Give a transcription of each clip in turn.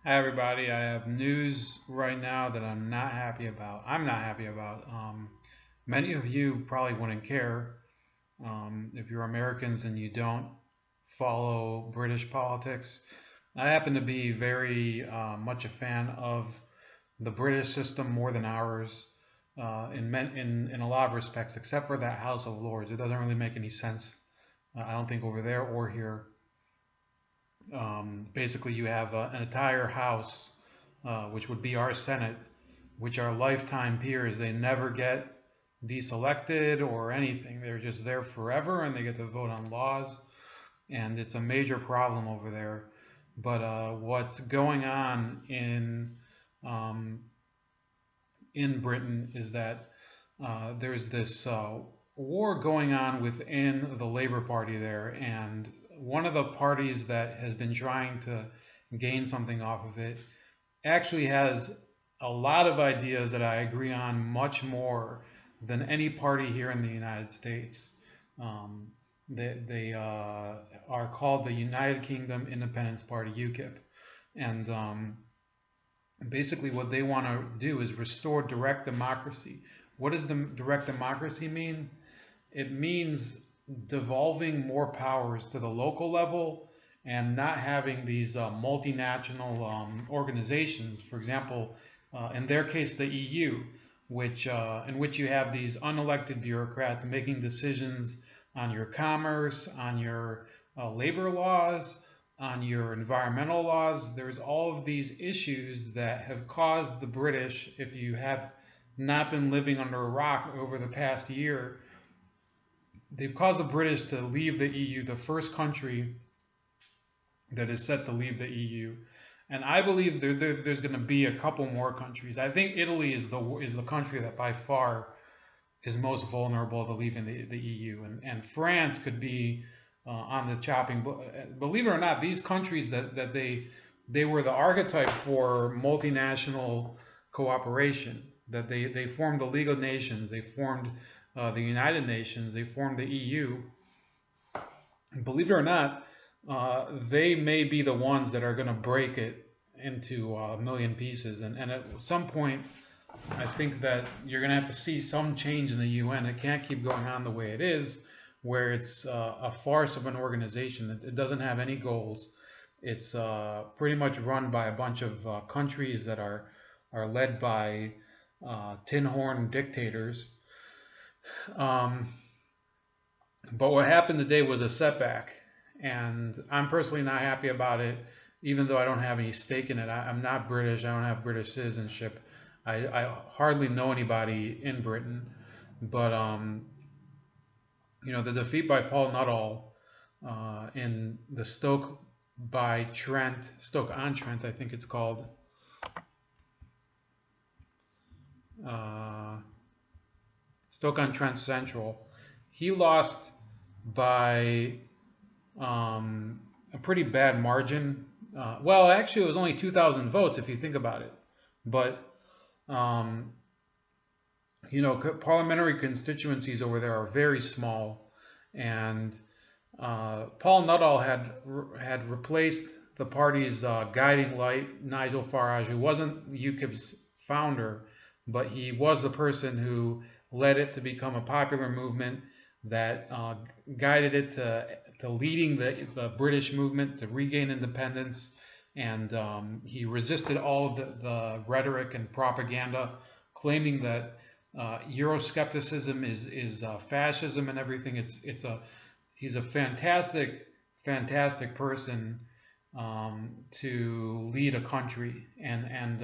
Hi everybody, I have news right now that I'm not happy about. Many of you probably wouldn't care if you're Americans and you don't follow British politics. I happen to be very much a fan of the British system more than ours in a lot of respects, except for that House of Lords. It doesn't really make any sense, I don't think, over there or here. Basically, you have an entire House, which would be our Senate, which are lifetime peers. They never get deselected or anything. They're just there forever, and they get to vote on laws. And it's a major problem over there. But what's going on in Britain is that there's this war going on within the Labour Party there, and one of the parties that has been trying to gain something off of it actually has a lot of ideas that I agree on much more than any party here in the United States. They are called the United Kingdom Independence Party, UKIP. And basically what they want to do is restore direct democracy. What does the direct democracy mean? It means devolving more powers to the local level and not having these multinational organizations. For example, in their case, the EU, in which you have these unelected bureaucrats making decisions on your commerce, on your labor laws, on your environmental laws. There's all of these issues that have caused the British, if you have not been living under a rock over the past year, they've caused the British to leave the EU, the first country that is set to leave the EU. And I believe there's going to be a couple more countries. I think Italy is the country that by far is most vulnerable to leaving the EU. And France could be on the chopping block. Believe it or not, these countries that they were the archetype for multinational cooperation, that they formed the League of Nations, they formed the United Nations, they formed the EU. Believe it or not, they may be the ones that are going to break it into a million pieces. And at some point, I think that you're going to have to see some change in the UN. It can't keep going on the way it is, where it's a farce of an organization. It doesn't have any goals. It's pretty much run by a bunch of countries that are led by tin horn dictators. But what happened today was a setback, and I'm personally not happy about it, even though I don't have any stake in it. I'm not British. I don't have British citizenship. I hardly know anybody in Britain. But the defeat by Paul Nuttall in the Stoke-on-Trent, I think it's called. Stoke-on-Trent Central. He lost by a pretty bad margin. Well, actually, it was only 2,000 votes if you think about it. But parliamentary constituencies over there are very small, and Paul Nuttall had replaced the party's guiding light, Nigel Farage, who wasn't UKIP's founder, but he was the person who led it to become a popular movement that guided it to leading the British movement to regain independence. And he resisted all of the rhetoric and propaganda, claiming that Euroscepticism is fascism and everything. He's a fantastic person to lead a country, and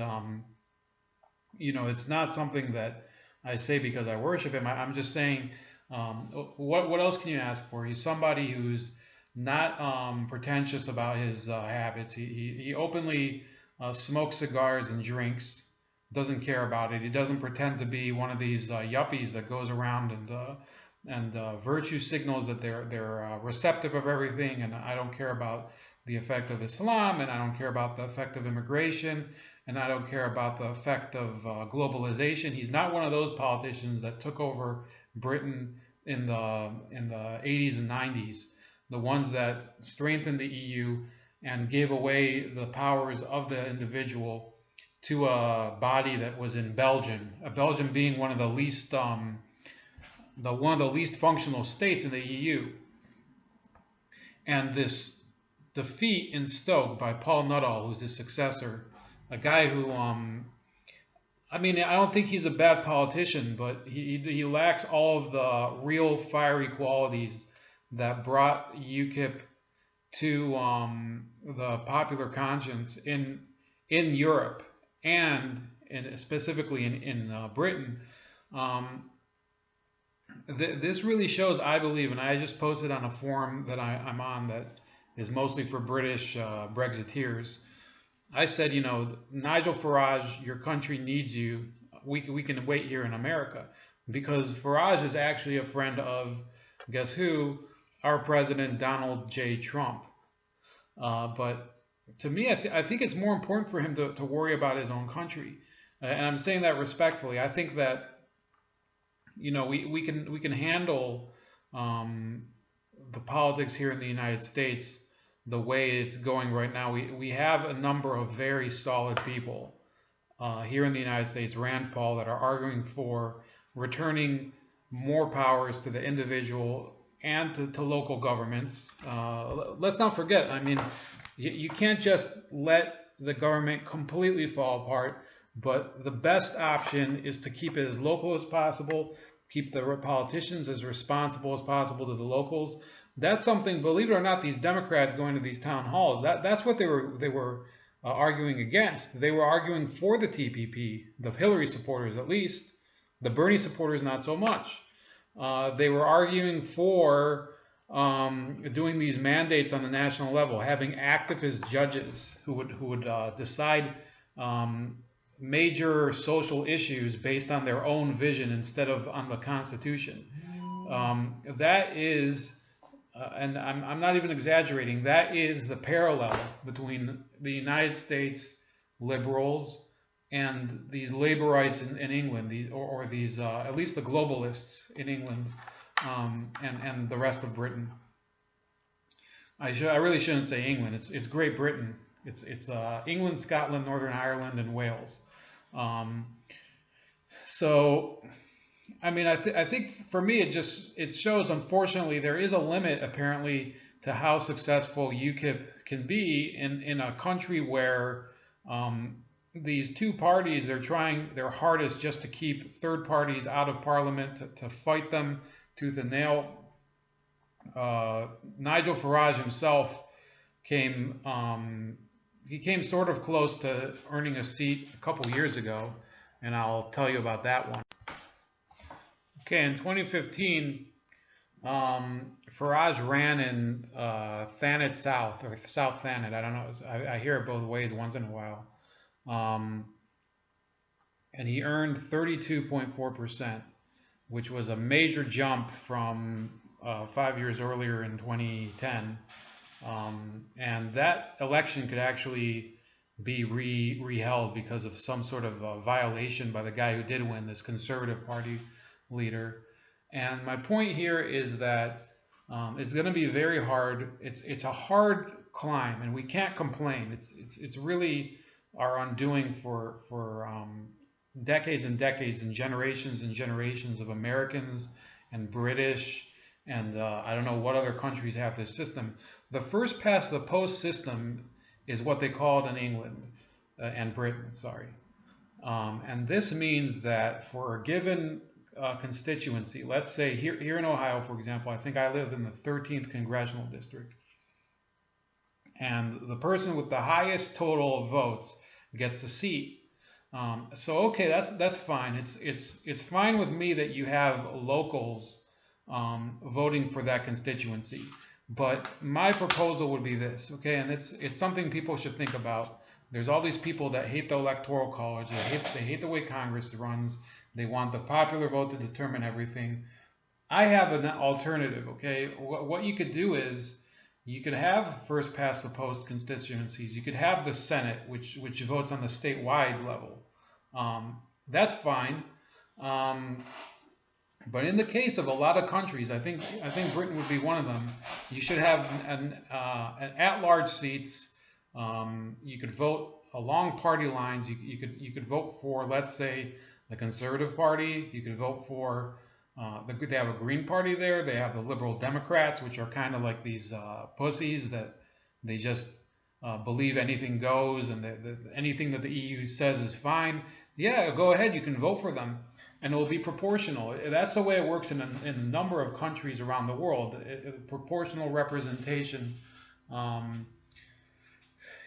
it's not something that I say because I worship him. I'm just saying, what else can you ask for? He's somebody who's not pretentious about his habits. He openly smokes cigars and drinks, doesn't care about it. He doesn't pretend to be one of these yuppies that goes around and virtue signals that they're receptive of everything, and I don't care about the effect of Islam, and I don't care about the effect of immigration, and I don't care about the effect of globalization. He's not one of those politicians that took over Britain in the 80s and 90s, the ones that strengthened the EU and gave away the powers of the individual to a body that was in Belgium. Belgium being one of the least functional states in the EU. And this defeat in Stoke by Paul Nuttall, who's his successor, a guy who, I mean, I don't think he's a bad politician, but he lacks all of the real fiery qualities that brought UKIP to the popular conscience in Europe and specifically in Britain. This really shows, I believe, and I just posted on a forum that I'm on that is mostly for British Brexiteers. I said, you know, Nigel Farage, your country needs you. We can wait here in America, because Farage is actually a friend of, guess who? Our president, Donald J. Trump. But to me, I think it's more important for him to worry about his own country. And I'm saying that respectfully. I think that, you know, we can handle the politics here in the United States the way it's going right now. We have a number of very solid people here in the United States, Rand Paul, that are arguing for returning more powers to the individual and to local governments. Let's not forget, I mean, you can't just let the government completely fall apart, but the best option is to keep it as local as possible, keep the politicians as responsible as possible to the locals. That's something, believe it or not, these Democrats going to these town halls, that's what they were arguing against. They were arguing for the TPP, the Hillary supporters at least, the Bernie supporters not so much. They were arguing for doing these mandates on the national level, having activist judges who would decide major social issues based on their own vision instead of on the Constitution. That is, and I'm not even exaggerating, that is the parallel between the United States liberals and these laborites in England, or these at least the globalists in England, and the rest of Britain. I really shouldn't say England. It's Great Britain. It's England, Scotland, Northern Ireland, and Wales. So, I mean, I think for me it shows, unfortunately, there is a limit apparently to how successful UKIP can be in a country where these two parties are trying their hardest just to keep third parties out of parliament, to fight them tooth and nail. Nigel Farage himself came sort of close to earning a seat a couple years ago, and I'll tell you about that one. Okay, in 2015, Farage ran in Thanet South, or South Thanet, I don't know, I hear it both ways once in a while. And he earned 32.4%, which was a major jump from 5 years earlier in 2010. And that election could actually be reheld because of some sort of violation by the guy who did win, this Conservative Party leader. And my point here is that it's going to be very hard. It's a hard climb, and we can't complain. It's really our undoing for decades and decades and generations of Americans and British and I don't know what other countries have this system. The first past the post system is what they call it in England and Britain, sorry. And this means that for a given constituency, let's say here in Ohio, for example, I think I live in the 13th Congressional District. And the person with the highest total of votes gets the seat. So okay, that's fine. It's fine with me that you have locals voting for that constituency. But my proposal would be this, okay, and it's something people should think about. There's all these people that hate the Electoral College. They hate the way Congress runs. They want the popular vote to determine everything. I have an alternative, okay? What you could do is you could have first past the post constituencies. You could have the Senate, which votes on the statewide level. That's fine. But in the case of a lot of countries, I think Britain would be one of them. You should have an at-large seats You could vote along party lines. You could vote for, let's say, the Conservative Party. You could vote for they have a Green Party there. They have the Liberal Democrats, which are kind of like these pussies that they just believe anything goes, and anything that the EU says is fine. Yeah, go ahead. You can vote for them, and it will be proportional. That's the way it works in a number of countries around the world. Proportional representation.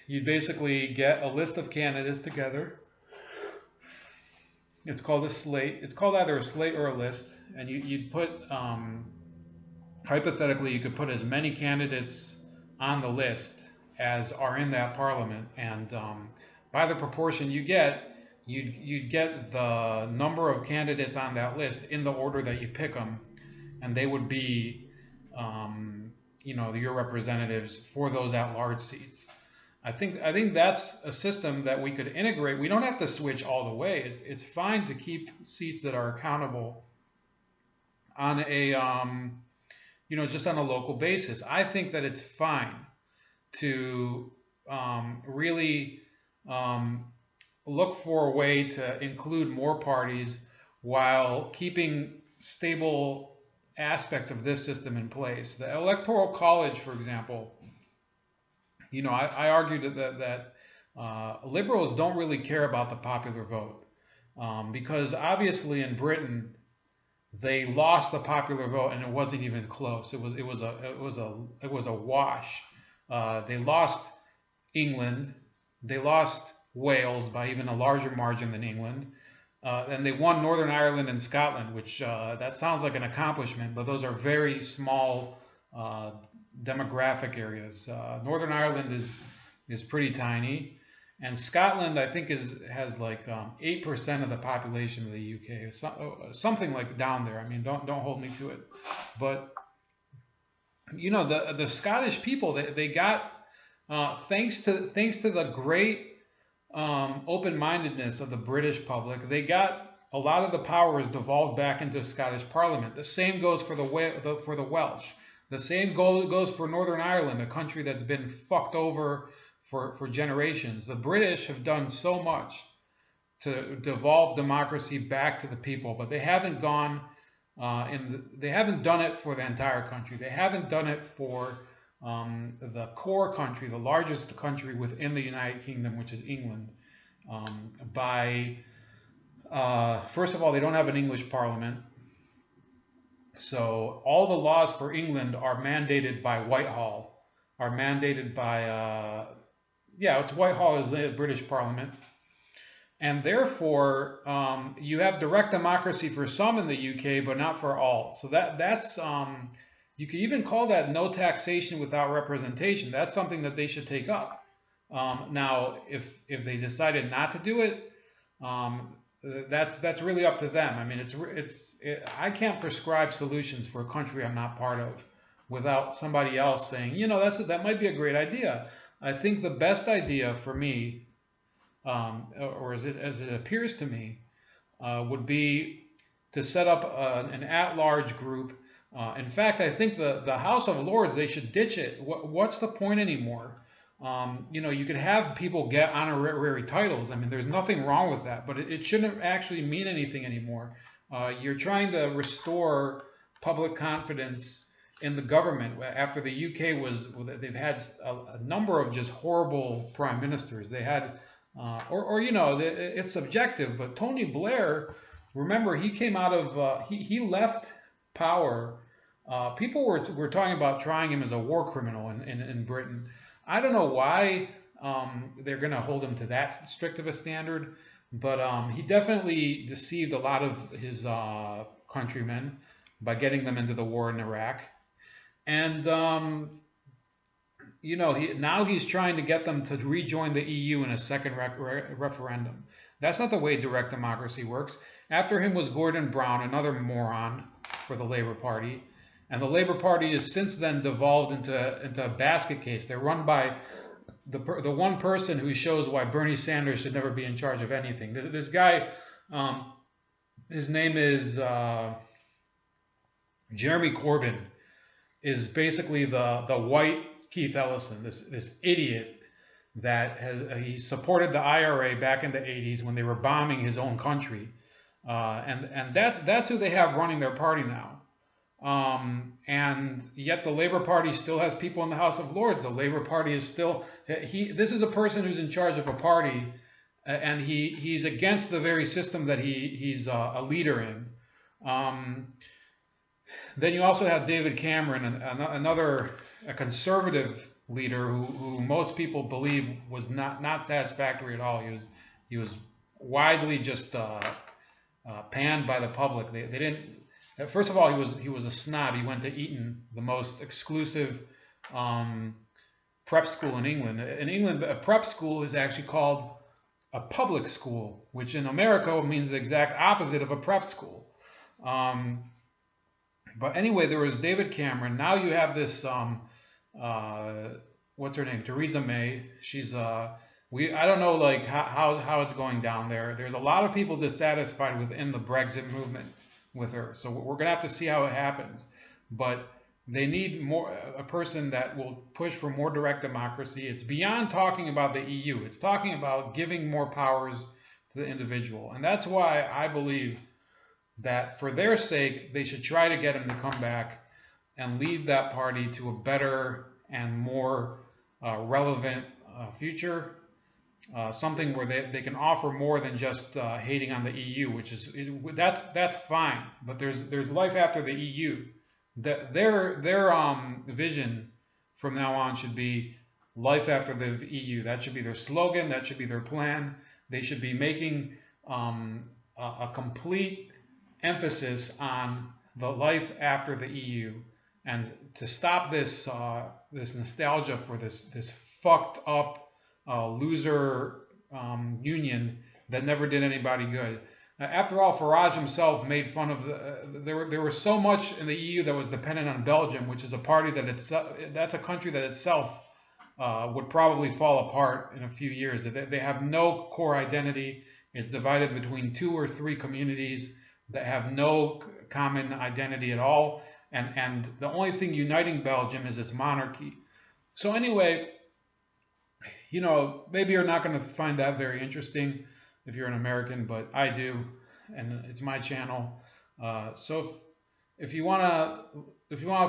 You basically get a list of candidates together. It's called a slate. It's called either a slate or a list. And you'd put, hypothetically, you could put as many candidates on the list as are in that parliament. And by the proportion you get, you'd get the number of candidates on that list in the order that you pick them. And they would be, your representatives for those at-large seats. I think that's a system that we could integrate. We don't have to switch all the way. It's fine to keep seats that are accountable on a just on a local basis. I think that it's fine to really look for a way to include more parties while keeping stable aspects of this system in place. The Electoral College, for example. I argued that liberals don't really care about the popular vote because obviously in Britain they lost the popular vote and it wasn't even close. It was a wash. They lost England, they lost Wales by even a larger margin than England, and they won Northern Ireland and Scotland, which that sounds like an accomplishment, but those are very small demographic areas. Northern Ireland is pretty tiny, and Scotland I think has like 8% of the population of the UK, something like down there. I mean, don't hold me to it, but the Scottish people they got thanks to the great open-mindedness of the British public, they got a lot of the powers devolved back into Scottish Parliament. The same goes for the Welsh. The same goes for Northern Ireland, a country that's been fucked over for generations. The British have done so much to devolve democracy back to the people, but they haven't gone they haven't done it for the entire country. They haven't done it for the core country, the largest country within the United Kingdom, which is England. First of all, they don't have an English parliament. So all the laws for England are mandated by Whitehall, are mandated by, it's Whitehall is the British Parliament. And therefore, you have direct democracy for some in the UK, but not for all. So that's you could even call that no taxation without representation. That's something that they should take up. Now, if they decided not to do it, that's really up to them. I mean, I can't prescribe solutions for a country I'm not part of without somebody else saying, that might be a great idea. I think the best idea for me, or as it appears to me, would be to set up an at-large group. In fact, I think the House of Lords, they should ditch it. What's the point anymore? You could have people get honorary titles. I mean, there's nothing wrong with that, but it shouldn't actually mean anything anymore. You're trying to restore public confidence in the government after the UK they've had a number of just horrible prime ministers. They had, it's subjective, but Tony Blair, remember, he came out of, he left power. People were talking about trying him as a war criminal in Britain. I don't know why they're going to hold him to that strict of a standard, but he definitely deceived a lot of his countrymen by getting them into the war in Iraq. And, now he's trying to get them to rejoin the EU in a second referendum. That's not the way direct democracy works. After him was Gordon Brown, another moron for the Labour Party. And the Labour Party has since then devolved into a basket case. They're run by the one person who shows why Bernie Sanders should never be in charge of anything. This guy, his name is Jeremy Corbyn, is basically the white Keith Ellison, this idiot that he supported the IRA back in the 80s when they were bombing his own country, and that's who they have running their party now. And yet the Labour Party still has people in the House of Lords. The Labour Party is still this is a person who's in charge of a party, and he's against the very system that he's a leader in. Then you also have David Cameron, another conservative leader who most people believe was not satisfactory at all. He was widely just panned by the public. They didn't. First of all, he was a snob. He went to Eton, the most exclusive prep school in England. In England, a prep school is actually called a public school, which in America means the exact opposite of a prep school. But anyway, there was David Cameron. Now you have this, what's her name? Theresa May. She's, I don't know like how it's going down there. There's a lot of people dissatisfied within the Brexit movement with her. So we're going to have to see how it happens. But they need a person that will push for more direct democracy. It's beyond talking about the EU. It's talking about giving more powers to the individual. And that's why I believe that for their sake, they should try to get him to come back and lead that party to a better and more relevant future. Something where they can offer more than just hating on the EU, which is that's fine. But there's life after the EU. Their vision from now on should be life after the EU. That should be their slogan. That should be their plan. They should be making a complete emphasis on the life after the EU, and to stop this this nostalgia for this fucked up loser union that never did anybody good. After all, Farage himself made fun of there was so much in the EU that was dependent on Belgium, which is a party that's a country that itself would probably fall apart in a few years. They have no core identity. It's divided between 2 or 3 communities that have no common identity at all, and the only thing uniting Belgium is its monarchy. So anyway, you know, maybe you're not going to find that very interesting if you're an American, but I do, and it's my channel. So if you wanna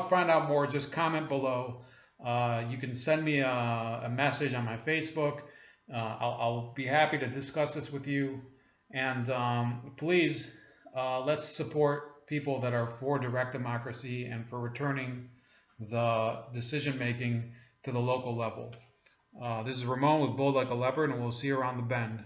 find out more, just comment below. You can send me a message on my Facebook. I'll be happy to discuss this with you. And please, let's support people that are for direct democracy and for returning the decision making to the local level. This is Ramon with Bold Like a Leopard, and we'll see you around the bend.